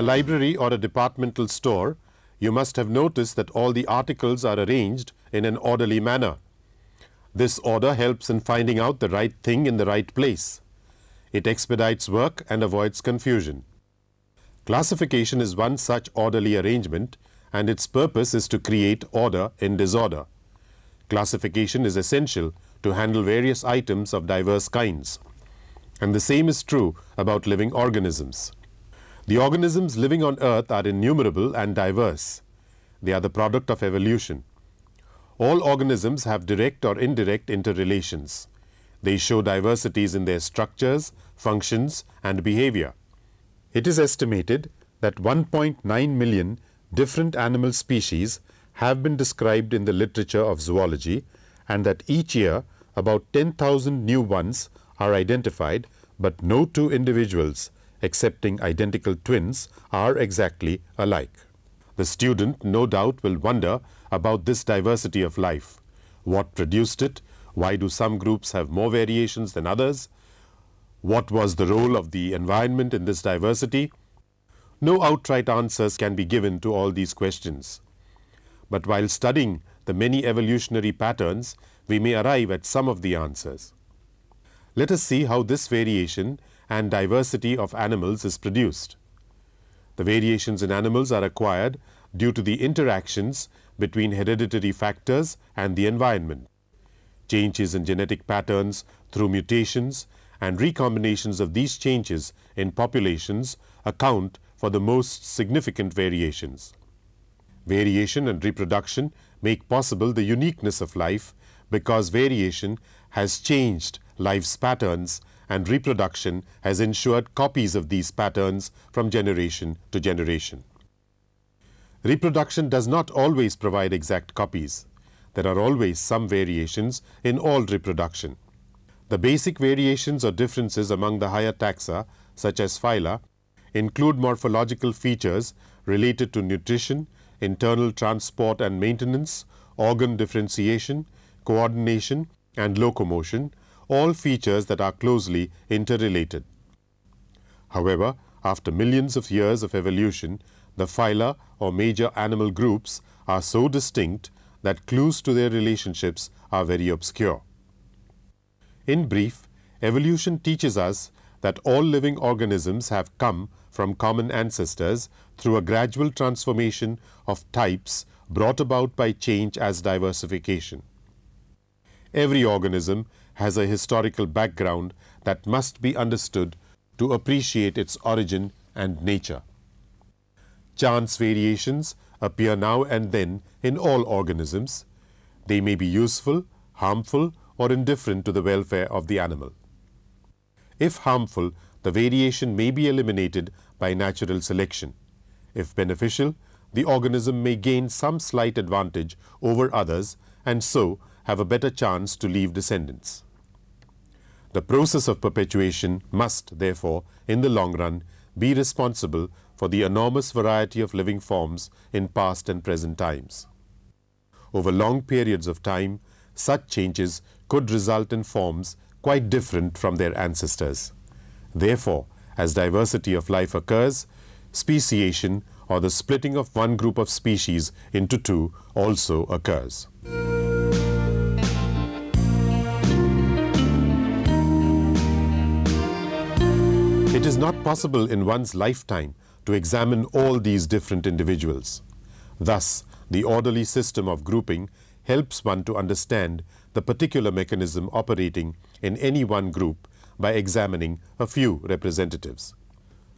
a library or a departmental store, you must have noticed that all the articles are arranged in an orderly manner. This order helps in finding out the right thing in the right place. It expedites work and avoids confusion. Classification is one such orderly arrangement, and its purpose is to create order in disorder. Classification is essential to handle various items of diverse kinds. And the same is true about living organisms. The organisms living on Earth are innumerable and diverse. They are the product of evolution. All organisms have direct or indirect interrelations. They show diversities in their structures, functions, and behavior. It is estimated that 1.9 million different animal species have been described in the literature of zoology, and that each year about 10,000 new ones are identified, but no two individuals, excepting identical twins, are exactly alike. The student no doubt will wonder about this diversity of life. What produced it? Why do some groups have more variations than others? What was the role of the environment in this diversity? No outright answers can be given to all these questions. But while studying the many evolutionary patterns, we may arrive at some of the answers. Let us see how this variation and diversity of animals is produced. The variations in animals are acquired due to the interactions between hereditary factors and the environment. Changes in genetic patterns through mutations and recombinations of these changes in populations account for the most significant variations. Variation and reproduction make possible the uniqueness of life because variation has changed life's patterns and reproduction has ensured copies of these patterns from generation to generation. Reproduction does not always provide exact copies. There are always some variations in all reproduction. The basic variations or differences among the higher taxa, such as phyla, include morphological features related to nutrition, internal transport and maintenance, organ differentiation, coordination, and locomotion, all features that are closely interrelated. However, after millions of years of evolution, the phyla or major animal groups are so distinct that clues to their relationships are very obscure. In brief, evolution teaches us that all living organisms have come from common ancestors through a gradual transformation of types brought about by change as diversification. Every organism has a historical background that must be understood to appreciate its origin and nature. Chance variations appear now and then in all organisms. They may be useful, harmful, or indifferent to the welfare of the animal. If harmful, the variation may be eliminated by natural selection. If beneficial, the organism may gain some slight advantage over others and so have a better chance to leave descendants. The process of perpetuation must, therefore, in the long run, be responsible for the enormous variety of living forms in past and present times. Over long periods of time, such changes could result in forms quite different from their ancestors. Therefore, as diversity of life occurs, speciation or the splitting of one group of species into two also occurs. It is not possible in one's lifetime to examine all these different individuals. Thus, the orderly system of grouping helps one to understand the particular mechanism operating in any one group by examining a few representatives.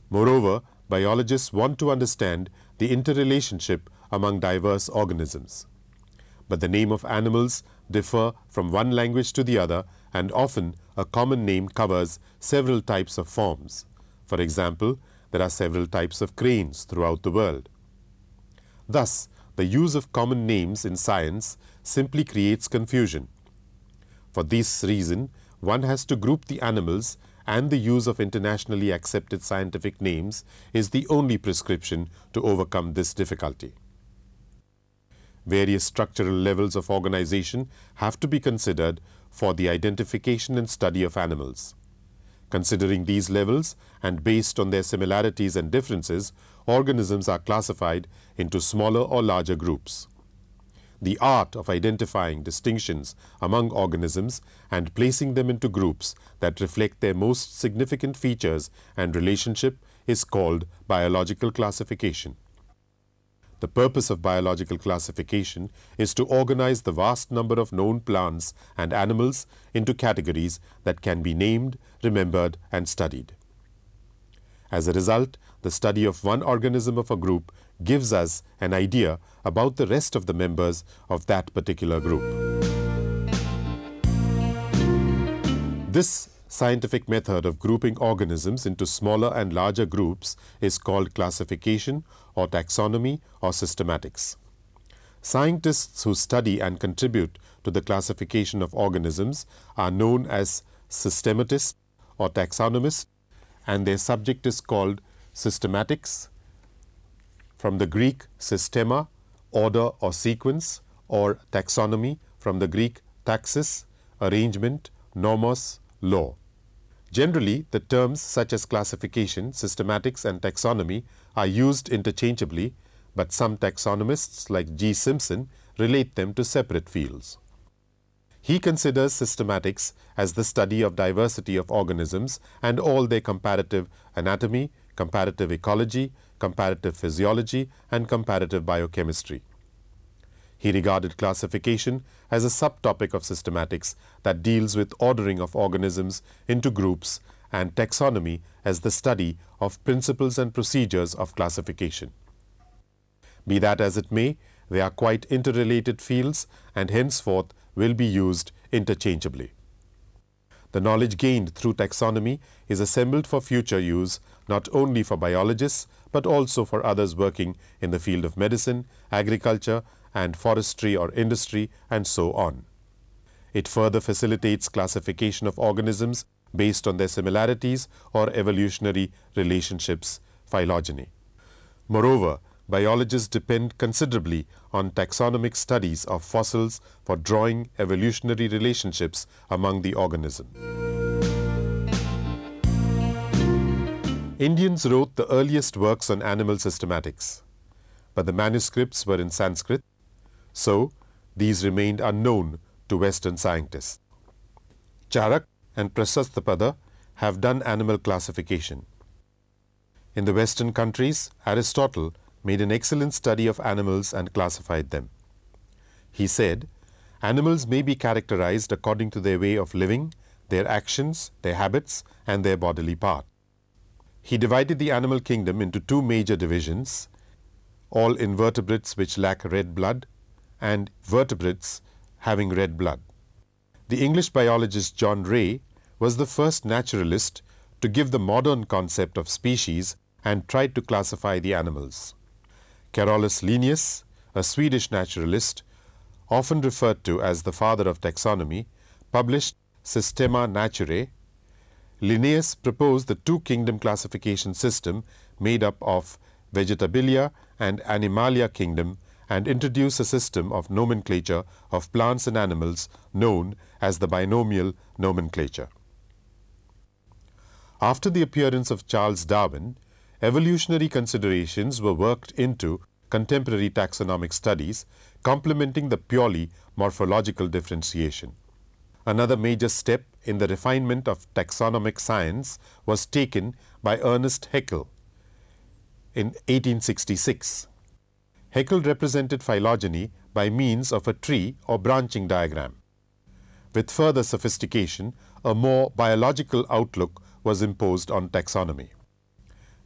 Moreover, biologists want to understand the interrelationship among diverse organisms. But the name of animals differ from one language to the other, and often a common name covers several types of forms. For example, there are several types of cranes throughout the world. Thus, the use of common names in science simply creates confusion. For this reason, one has to group the animals, and the use of internationally accepted scientific names is the only prescription to overcome this difficulty. Various structural levels of organization have to be considered for the identification and study of animals. Considering these levels and based on their similarities and differences, organisms are classified into smaller or larger groups. The art of identifying distinctions among organisms and placing them into groups that reflect their most significant features and relationship is called biological classification. The purpose of biological classification is to organize the vast number of known plants and animals into categories that can be named, remembered, and studied. As a result, the study of one organism of a group gives us an idea about the rest of the members of that particular group. This scientific method of grouping organisms into smaller and larger groups is called classification or taxonomy or systematics. Scientists who study and contribute to the classification of organisms are known as systematists or taxonomists, and their subject is called systematics, from the Greek systema, order or sequence, or taxonomy, from the Greek taxis, arrangement, nomos, law. Generally, the terms such as classification, systematics, and taxonomy are used interchangeably, but some taxonomists like G. Simpson relate them to separate fields. He considers systematics as the study of diversity of organisms and all their comparative anatomy, comparative ecology, comparative physiology, and comparative biochemistry. He regarded classification as a subtopic of systematics that deals with ordering of organisms into groups, and taxonomy as the study of principles and procedures of classification. Be that as it may, they are quite interrelated fields and henceforth will be used interchangeably. The knowledge gained through taxonomy is assembled for future use not only for biologists but also for others working in the field of medicine, agriculture, and forestry or industry, and so on. It further facilitates classification of organisms based on their similarities or evolutionary relationships, phylogeny. Moreover, biologists depend considerably on taxonomic studies of fossils for drawing evolutionary relationships among the organisms. Indians wrote the earliest works on animal systematics, but the manuscripts were in Sanskrit, so these remained unknown to Western scientists. Charak and Prasasthapada have done animal classification. In the Western countries, Aristotle made an excellent study of animals and classified them. He said, animals may be characterized according to their way of living, their actions, their habits, and their bodily part. He divided the animal kingdom into two major divisions, all invertebrates which lack red blood and vertebrates having red blood. The English biologist John Ray was the first naturalist to give the modern concept of species and tried to classify the animals. Carolus Linnaeus, a Swedish naturalist, often referred to as the father of taxonomy, published Systema Naturae. Linnaeus proposed the two-kingdom classification system made up of Vegetabilia and Animalia kingdom and introduced a system of nomenclature of plants and animals known as the binomial nomenclature. After the appearance of Charles Darwin, evolutionary considerations were worked into contemporary taxonomic studies, complementing the purely morphological differentiation. Another major step in the refinement of taxonomic science was taken by Ernest Haeckel in 1866. Haeckel represented phylogeny by means of a tree or branching diagram. With further sophistication, a more biological outlook was imposed on taxonomy.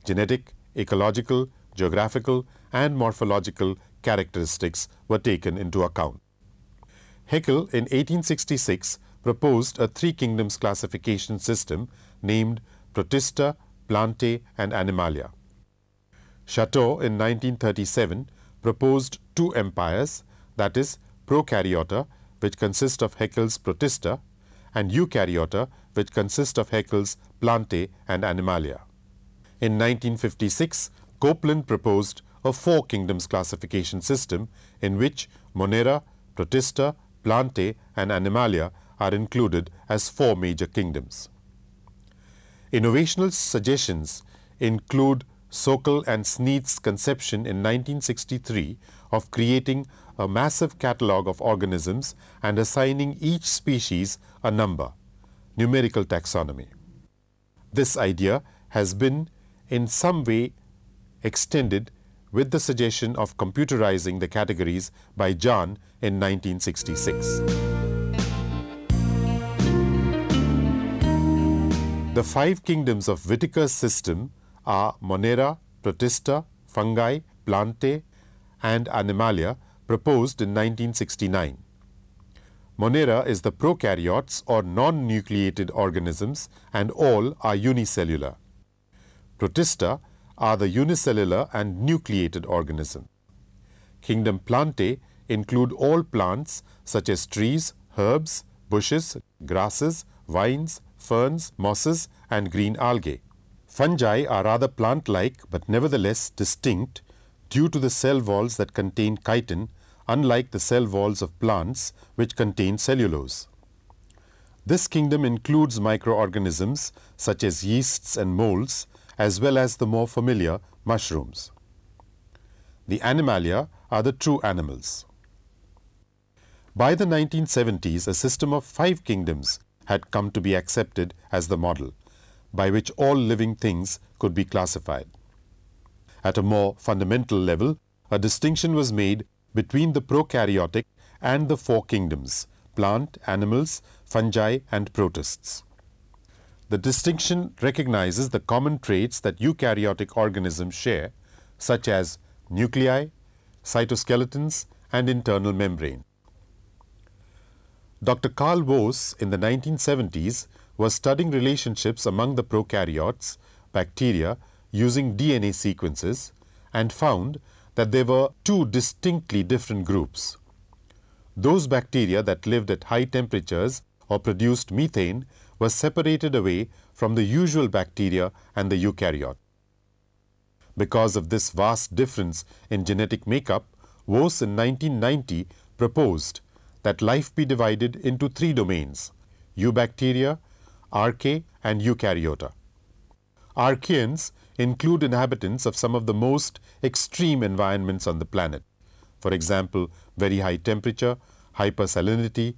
Genetic, ecological, geographical, and morphological characteristics were taken into account. Haeckel in 1866 proposed a three kingdoms classification system named Protista, Plantae, and Animalia. Chateau in 1937 proposed two empires, that is, Prokaryota, which consist of Haeckel's Protista, and Eukaryota, which consist of Haeckel's Plantae and Animalia. In 1956, Copeland proposed a four kingdoms classification system in which Monera, Protista, Plantae, and Animalia are included as four major kingdoms. Innovational suggestions include Sokal and Sneath's conception in 1963 of creating a massive catalogue of organisms and assigning each species a number, numerical taxonomy. This idea has been in some way extended with the suggestion of computerizing the categories by Jahn in 1966. The 5 kingdoms of Whittaker's system are Monera, Protista, Fungi, Plantae, and Animalia, proposed in 1969. Monera is the prokaryotes or non-nucleated organisms, and all are unicellular. Protista are the unicellular and nucleated organisms. Kingdom Plantae include all plants such as trees, herbs, bushes, grasses, vines, ferns, mosses, and green algae. Fungi are rather plant-like but nevertheless distinct due to the cell walls that contain chitin, unlike the cell walls of plants which contain cellulose. This kingdom includes microorganisms such as yeasts and molds, as well as the more familiar mushrooms. The Animalia are the true animals. By the 1970s, a system of 5 kingdoms had come to be accepted as the model, by which all living things could be classified. At a more fundamental level, a distinction was made between the prokaryotic and the 4 kingdoms: plant, animals, fungi, and protists. The distinction recognizes the common traits that eukaryotic organisms share, such as nuclei, cytoskeletons, and internal membrane. Dr. Carl Woese in the 1970s was studying relationships among the prokaryotes, bacteria, using DNA sequences, and found that there were 2 distinctly different groups. Those bacteria that lived at high temperatures or produced methane were separated away from the usual bacteria and the eukaryote. Because of this vast difference in genetic makeup, Woese in 1990 proposed that life be divided into 3 domains: eubacteria, archaea, and eukaryota. Archaeans include inhabitants of some of the most extreme environments on the planet. For example, very high temperature, hypersalinity,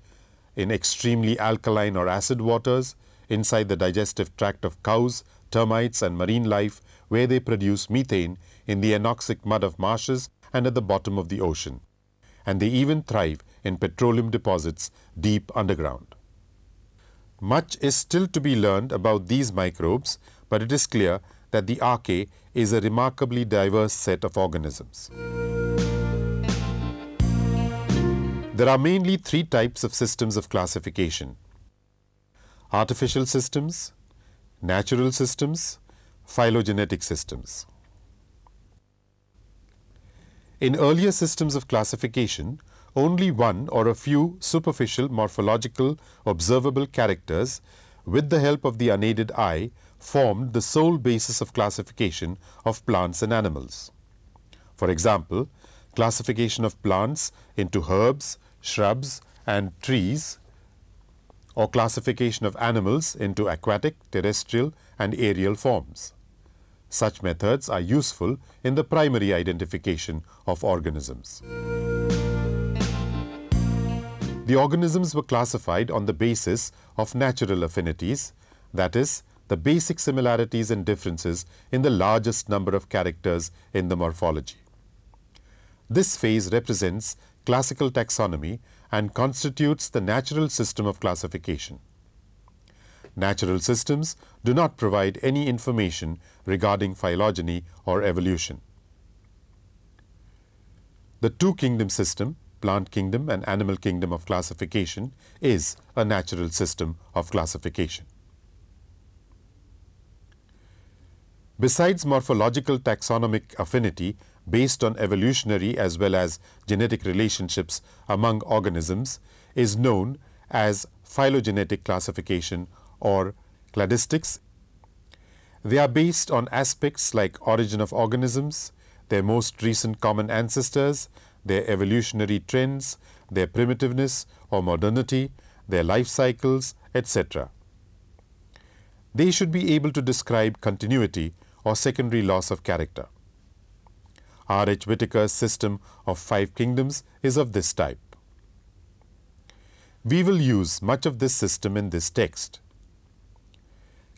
in extremely alkaline or acid waters, inside the digestive tract of cows, termites, and marine life, where they produce methane in the anoxic mud of marshes and at the bottom of the ocean. And they even thrive in petroleum deposits deep underground. Much is still to be learned about these microbes, but it is clear that the archaea is a remarkably diverse set of organisms. There are mainly 3 types of systems of classification: artificial systems, natural systems, phylogenetic systems. In earlier systems of classification, only one or a few superficial morphological observable characters, with the help of the unaided eye, formed the sole basis of classification of plants and animals. For example, classification of plants into herbs, shrubs, and trees, or classification of animals into aquatic, terrestrial, and aerial forms. Such methods are useful in the primary identification of organisms. The organisms were classified on the basis of natural affinities, that is, the basic similarities and differences in the largest number of characters in the morphology. This phase represents classical taxonomy and constitutes the natural system of classification. Natural systems do not provide any information regarding phylogeny or evolution. The 2-kingdom system, plant kingdom and animal kingdom of classification, is a natural system of classification. Besides morphological taxonomic affinity based on evolutionary as well as genetic relationships among organisms is known as phylogenetic classification or cladistics. They are based on aspects like origin of organisms, their most recent common ancestors, their evolutionary trends, their primitiveness or modernity, their life cycles, etc. They should be able to describe continuity or secondary loss of character. R. H. Whitaker's system of 5 kingdoms is of this type. We will use much of this system in this text.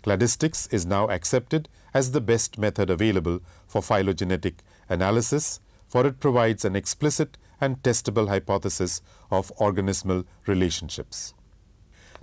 Cladistics is now accepted as the best method available for phylogenetic analysis, for it provides an explicit and testable hypothesis of organismal relationships.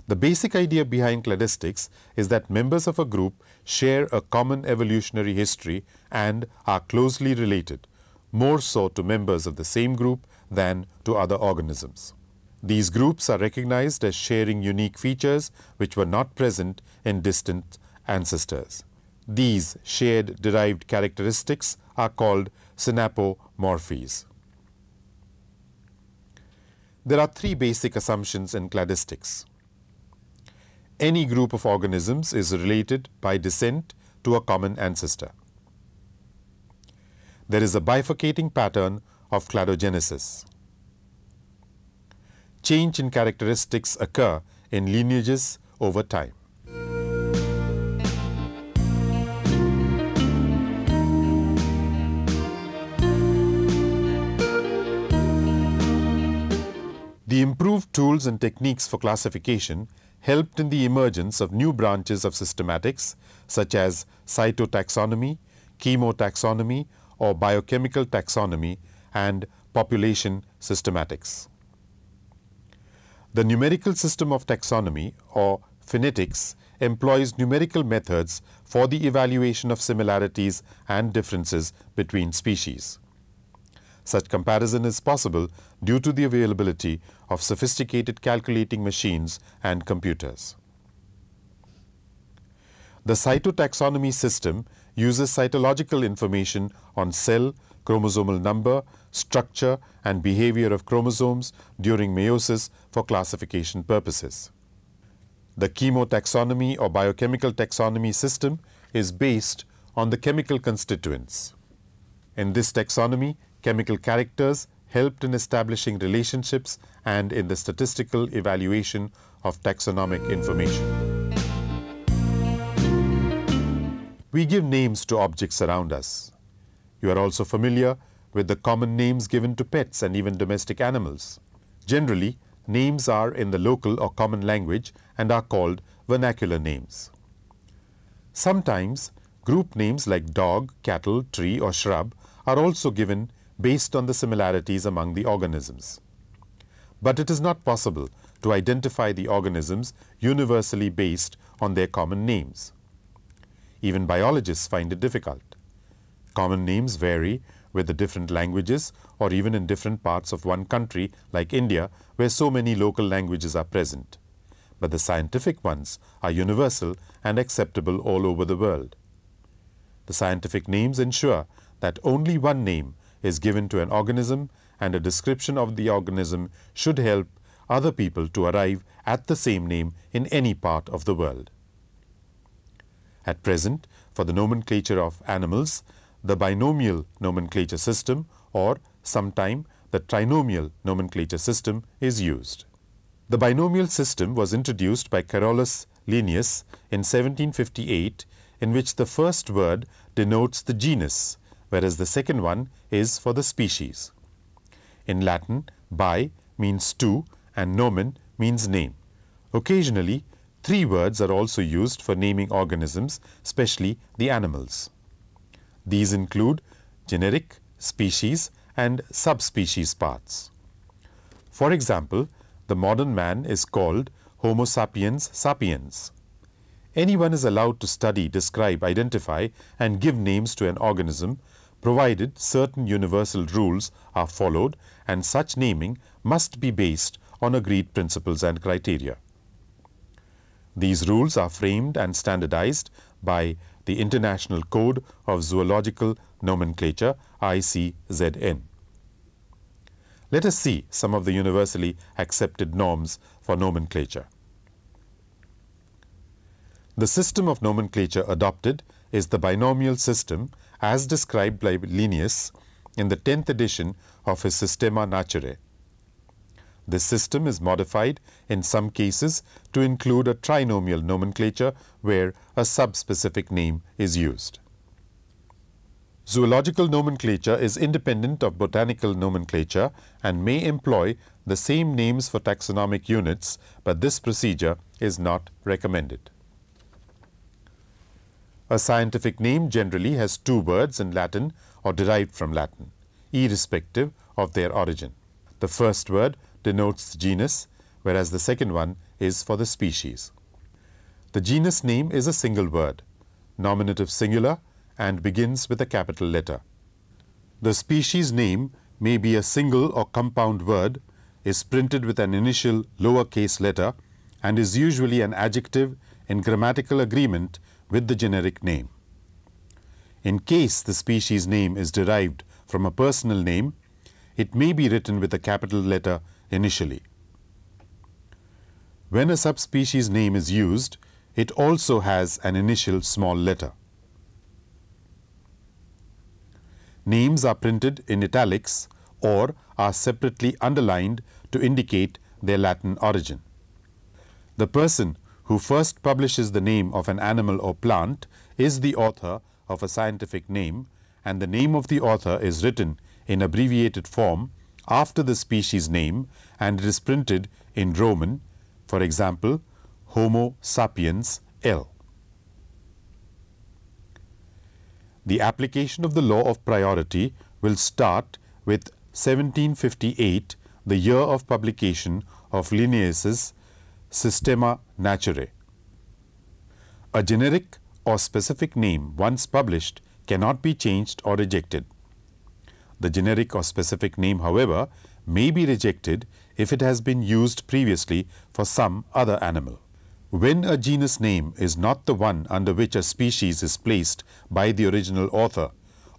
The basic idea behind cladistics is that members of a group share a common evolutionary history and are closely related, more so to members of the same group than to other organisms. These groups are recognized as sharing unique features which were not present in distant ancestors. These shared derived characteristics are called synapomorphies. There are 3 basic assumptions in cladistics. Any group of organisms is related by descent to a common ancestor. There is a bifurcating pattern of cladogenesis. Change in characteristics occur in lineages over time. The improved tools and techniques for classification helped in the emergence of new branches of systematics such as cytotaxonomy, chemotaxonomy, or biochemical taxonomy and population systematics. The numerical system of taxonomy or phonetics employs numerical methods for the evaluation of similarities and differences between species. Such comparison is possible due to the availability of sophisticated calculating machines and computers. The cytotaxonomy system uses cytological information on cell, chromosomal number, structure, and behavior of chromosomes during meiosis for classification purposes. The chemotaxonomy or biochemical taxonomy system is based on the chemical constituents. In this taxonomy, chemical characters helped in establishing relationships and in the statistical evaluation of taxonomic information. We give names to objects around us. You are also familiar with the common names given to pets and even domestic animals. Generally, names are in the local or common language and are called vernacular names. Sometimes, group names like dog, cattle, tree, or shrub are also given based on the similarities among the organisms. But it is not possible to identify the organisms universally based on their common names. Even biologists find it difficult. Common names vary with the different languages or even in different parts of one country like India, where so many local languages are present. But the scientific ones are universal and acceptable all over the world. The scientific names ensure that only one name is given to an organism, and a description of the organism should help other people to arrive at the same name in any part of the world. At present, for the nomenclature of animals, the binomial nomenclature system or sometime the trinomial nomenclature system is used. The binomial system was introduced by Carolus Linnaeus in 1758, in which the first word denotes the genus, whereas the second one is for the species. In Latin, bi means two and nomen means name. Occasionally, 3 words are also used for naming organisms, especially the animals. These include generic, species, and subspecies parts. For example, the modern man is called Homo sapiens sapiens. Anyone is allowed to study, describe, identify, and give names to an organism, provided certain universal rules are followed, and such naming must be based on agreed principles and criteria. These rules are framed and standardized by the International Code of Zoological Nomenclature, ICZN. Let us see some of the universally accepted norms for nomenclature. The system of nomenclature adopted is the binomial system as described by Linnaeus in the 10th edition of his Systema Naturae. This system is modified in some cases to include a trinomial nomenclature where a subspecific name is used. Zoological nomenclature is independent of botanical nomenclature and may employ the same names for taxonomic units, but this procedure is not recommended. A scientific name generally has two words in Latin or derived from Latin, irrespective of their origin. The first word denotes the genus, whereas the second one is for the species. The genus name is a single word, nominative singular, and begins with a capital letter. The species name may be a single or compound word, is printed with an initial lowercase letter, and is usually an adjective in grammatical agreement with the generic name. In case the species name is derived from a personal name, it may be written with a capital letter initially. When a subspecies name is used, it also has an initial small letter. Names are printed in italics or are separately underlined to indicate their Latin origin. The person who first publishes the name of an animal or plant is the author of a scientific name, and the name of the author is written in abbreviated form after the species name, and it is printed in Roman, for example, Homo sapiens L. The application of the law of priority will start with 1758, the year of publication of Linnaeus's Systema Naturae. A generic or specific name once published cannot be changed or rejected. The generic or specific name, however, may be rejected if it has been used previously for some other animal. When a genus name is not the one under which a species is placed by the original author,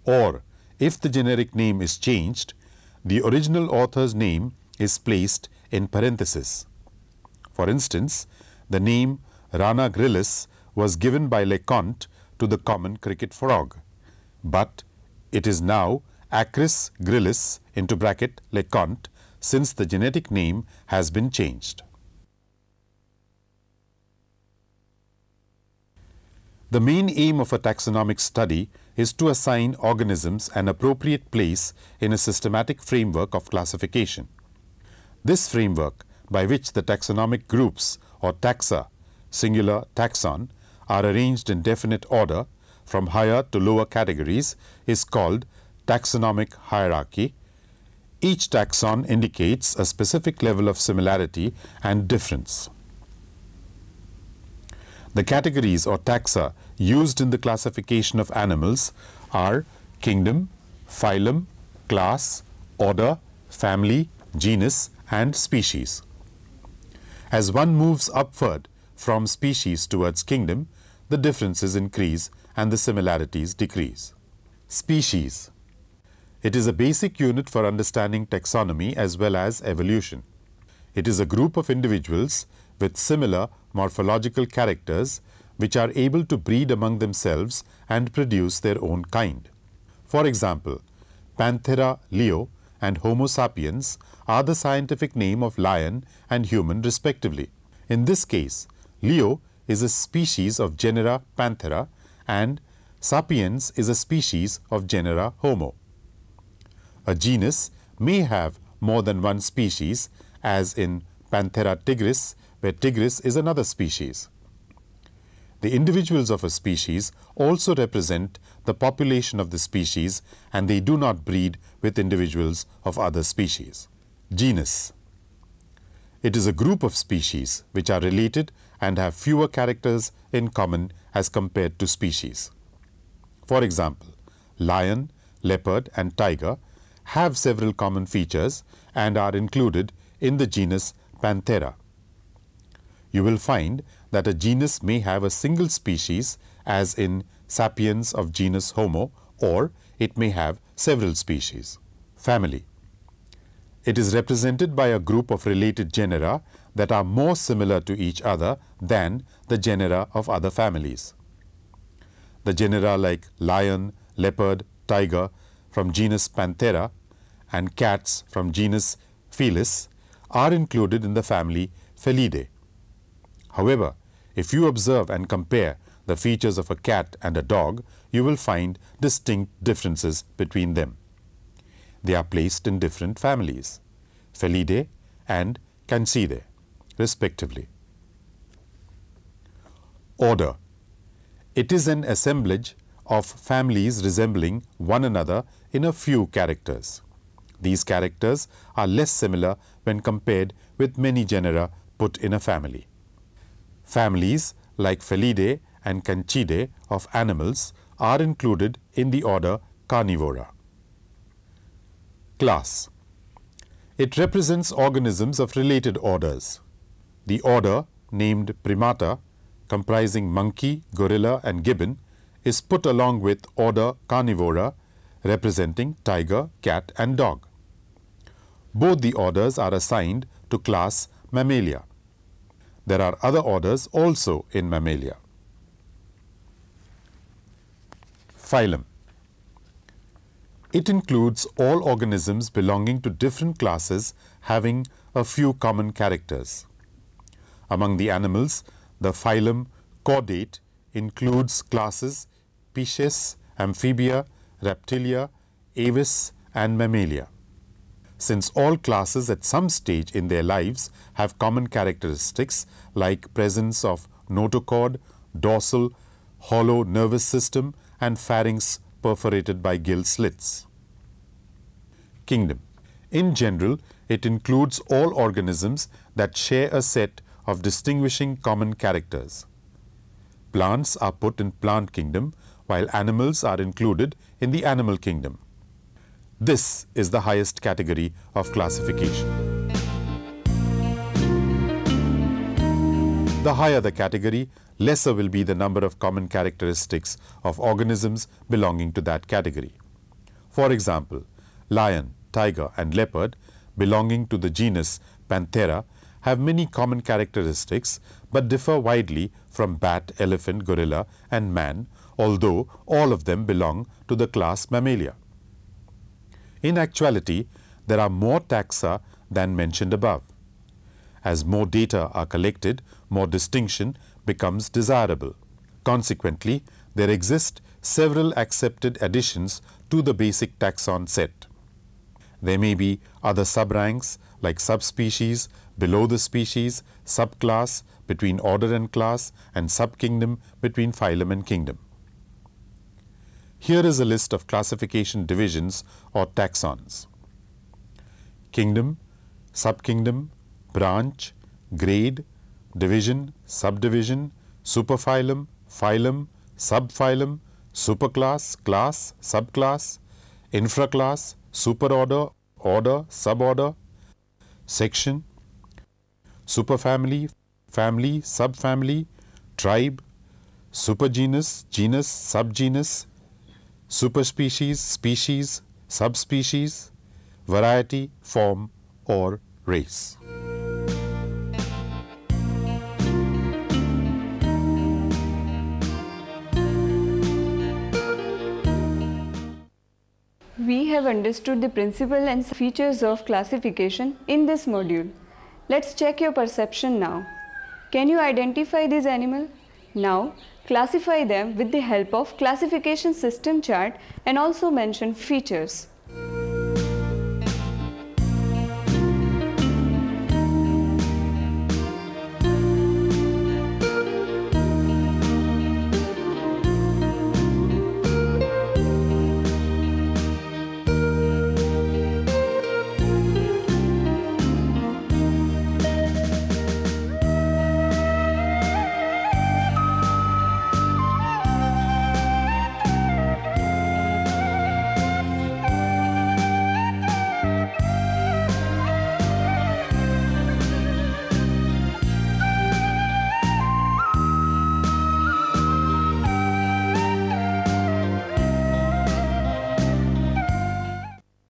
or if the generic name is changed, the original author's name is placed in parentheses. For instance, the name Rana gryllus was given by Leconte to the common cricket frog, but it is now Acris gryllus into bracket Leconte, since the genetic name has been changed. The main aim of a taxonomic study is to assign organisms an appropriate place in a systematic framework of classification. This framework, by which the taxonomic groups or taxa, singular taxon, are arranged in definite order from higher to lower categories, is called taxonomic hierarchy. Each taxon indicates a specific level of similarity and difference. The categories or taxa used in the classification of animals are kingdom, phylum, class, order, family, genus, and species. As one moves upward from species towards kingdom, the differences increase and the similarities decrease. Species. It is a basic unit for understanding taxonomy as well as evolution. It is a group of individuals with similar morphological characters which are able to breed among themselves and produce their own kind. For example, Panthera leo and Homo sapiens are the scientific name of lion and human respectively. In this case, Leo is a species of genera Panthera and Sapiens is a species of genera Homo. A genus may have more than one species, as in Panthera tigris, where tigris is another species. The individuals of a species also represent the population of the species, and they do not breed with individuals of other species. Genus. It is a group of species which are related and have fewer characters in common as compared to species. For example, lion, leopard, and tiger have several common features and are included in the genus Panthera. You will find that a genus may have a single species, as in Sapiens of genus Homo, or it may have several species. Family. It is represented by a group of related genera that are more similar to each other than the genera of other families. The genera like lion, leopard, tiger from genus Panthera and cats from genus Felis are included in the family Felidae. However, if you observe and compare the features of a cat and a dog, you will find distinct differences between them. They are placed in different families, Felidae and Cancidae, respectively. Order. It is an assemblage of families resembling one another in a few characters. These characters are less similar when compared with many genera put in a family. Families like Felidae and Cancidae of animals are included in the order Carnivora. Class. It represents organisms of related orders. The order, named Primata, comprising monkey, gorilla and gibbon, is put along with order Carnivora, representing tiger, cat and dog. Both the orders are assigned to class Mammalia. There are other orders also in Mammalia. Phylum. It includes all organisms belonging to different classes having a few common characters. Among the animals, the phylum Chordate includes classes Pisces, Amphibia, Reptilia, Aves and Mammalia. Since all classes at some stage in their lives have common characteristics like presence of notochord, dorsal, hollow nervous system and pharynx perforated by gill slits. Kingdom. In general, it includes all organisms that share a set of distinguishing common characters. Plants are put in plant kingdom, while animals are included in the animal kingdom. This is the highest category of classification. The higher the category, lesser will be the number of common characteristics of organisms belonging to that category. For example, lion, tiger and leopard belonging to the genus Panthera have many common characteristics but differ widely from bat, elephant, gorilla and man, although all of them belong to the class Mammalia. In actuality, there are more taxa than mentioned above. As more data are collected, more distinction becomes desirable. Consequently, there exist several accepted additions to the basic taxon set. There may be other subranks like subspecies, below the species, subclass, between order and class, and subkingdom between phylum and kingdom. Here is a list of classification divisions or taxons. Kingdom, subkingdom, branch, grade, division, subdivision, superphylum, phylum, subphylum, superclass, class, subclass, infraclass, superorder, order, suborder, section, superfamily, family, subfamily, tribe, supergenus, genus, subgenus, superspecies, species, subspecies, variety, form or race. We have understood the principle and features of classification in this module. Let's check your perception now. Can you identify these animals? Now, classify them with the help of classification system chart and also mention features.